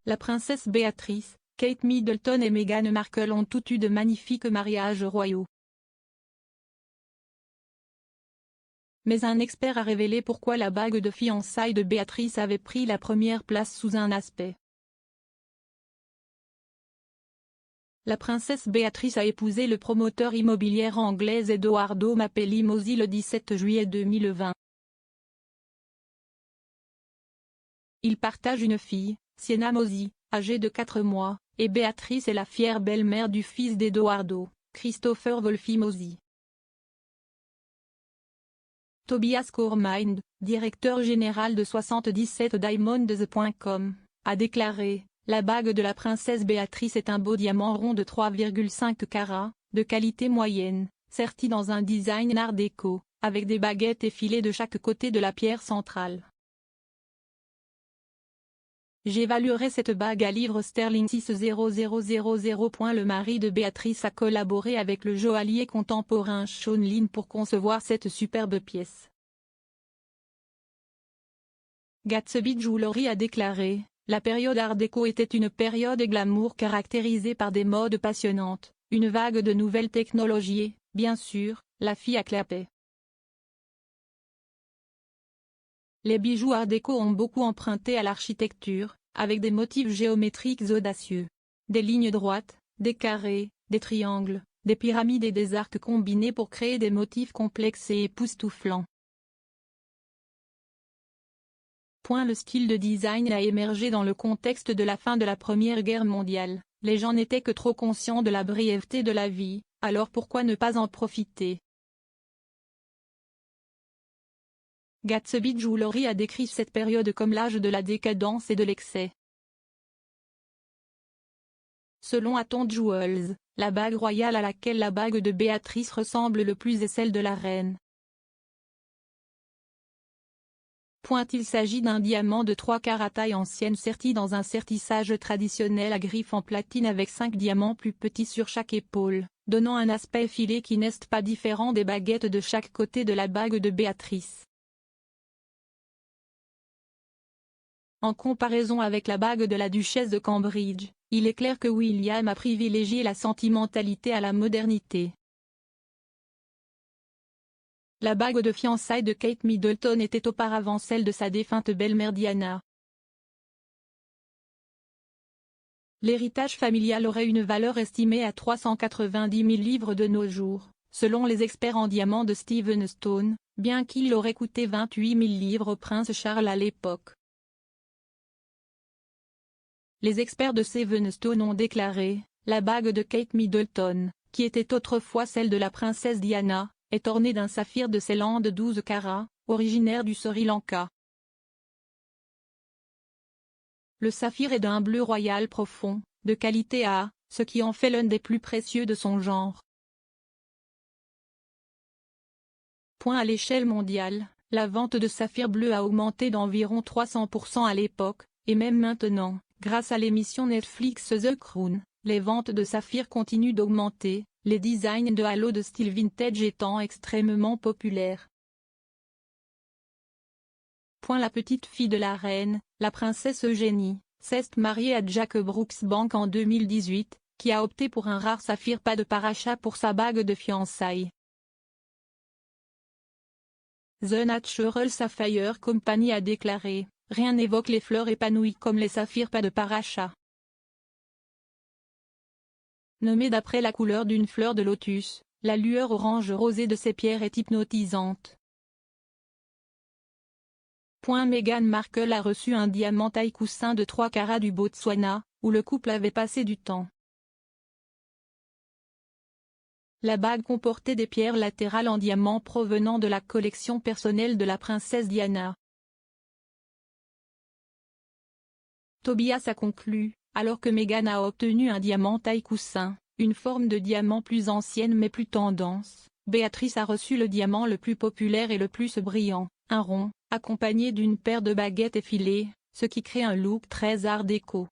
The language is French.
La princesse Béatrice, Kate Middleton et Meghan Markle ont toutes eu de magnifiques mariages royaux. Mais un expert a révélé pourquoi la bague de fiançailles de Béatrice avait pris la première place sous un aspect. La princesse Béatrice a épousé le promoteur immobilier anglais Edoardo Mapelli Mossi le 17 juillet 2020. Ils partagent une fille, Sienna Mossi, âgée de 4 mois, et Béatrice est la fière belle-mère du fils d'Edoardo, Christopher Wolfie Mossi. Tobias Cormind, directeur général de 77diamonds.com, a déclaré: la bague de la princesse Béatrice est un beau diamant rond de 3,5 carats, de qualité moyenne, serti dans un design art déco, avec des baguettes effilées de chaque côté de la pierre centrale. J'évaluerai cette bague à livres sterling 60000. Le mari de Béatrice a collaboré avec le joaillier contemporain Sean Lynn pour concevoir cette superbe pièce. Gatsby Jewelry a déclaré: la période art déco était une période glamour caractérisée par des modes passionnantes, une vague de nouvelles technologies et, bien sûr, la fille à clapet. Les bijoux art déco ont beaucoup emprunté à l'architecture, avec des motifs géométriques audacieux. Des lignes droites, des carrés, des triangles, des pyramides et des arcs combinés pour créer des motifs complexes et époustouflants. Le style de design a émergé dans le contexte de la fin de la Première Guerre mondiale. Les gens n'étaient que trop conscients de la brièveté de la vie, alors pourquoi ne pas en profiter? Gatsby Jewelry a décrit cette période comme l'âge de la décadence et de l'excès. Selon Aton Jewels, la bague royale à laquelle la bague de Béatrice ressemble le plus est celle de la reine. Il s'agit d'un diamant de 3 carats taille ancienne serti dans un sertissage traditionnel à griffes en platine avec 5 diamants plus petits sur chaque épaule, donnant un aspect effilé qui n'est pas différent des baguettes de chaque côté de la bague de Béatrice. En comparaison avec la bague de la duchesse de Cambridge, il est clair que William a privilégié la sentimentalité à la modernité. La bague de fiançailles de Kate Middleton était auparavant celle de sa défunte belle-mère Diana. L'héritage familial aurait une valeur estimée à 390 000 livres de nos jours, selon les experts en diamants de Steven Stone, bien qu'il aurait coûté 28 000 livres au prince Charles à l'époque. Les experts de Steven Stone ont déclaré: la bague de Kate Middleton, qui était autrefois celle de la princesse Diana, est ornée d'un saphir de Ceylan de 12 carats, originaire du Sri Lanka. Le saphir est d'un bleu royal profond, de qualité A, ce qui en fait l'un des plus précieux de son genre. À l'échelle mondiale, la vente de saphir bleu a augmenté d'environ 300% à l'époque, et même maintenant, grâce à l'émission Netflix The Crown, les ventes de saphir continuent d'augmenter, les designs de halo de style vintage étant extrêmement populaires. La petite fille de la reine, la princesse Eugénie, s'est mariée à Jack Brooksbank en 2018, qui a opté pour un rare saphir pas de parachat pour sa bague de fiançailles. The Natural Sapphire Company a déclaré: rien n'évoque les fleurs épanouies comme les saphirs pas de parachat. Nommée d'après la couleur d'une fleur de lotus, la lueur orange rosée de ces pierres est hypnotisante. Meghan Markle a reçu un diamant taille coussin de 3 carats du Botswana, où le couple avait passé du temps. La bague comportait des pierres latérales en diamant provenant de la collection personnelle de la princesse Diana. Tobias a conclu: alors que Meghan a obtenu un diamant taille coussin, une forme de diamant plus ancienne mais plus tendance, Béatrice a reçu le diamant le plus populaire et le plus brillant, un rond, accompagné d'une paire de baguettes effilées, ce qui crée un look très art déco.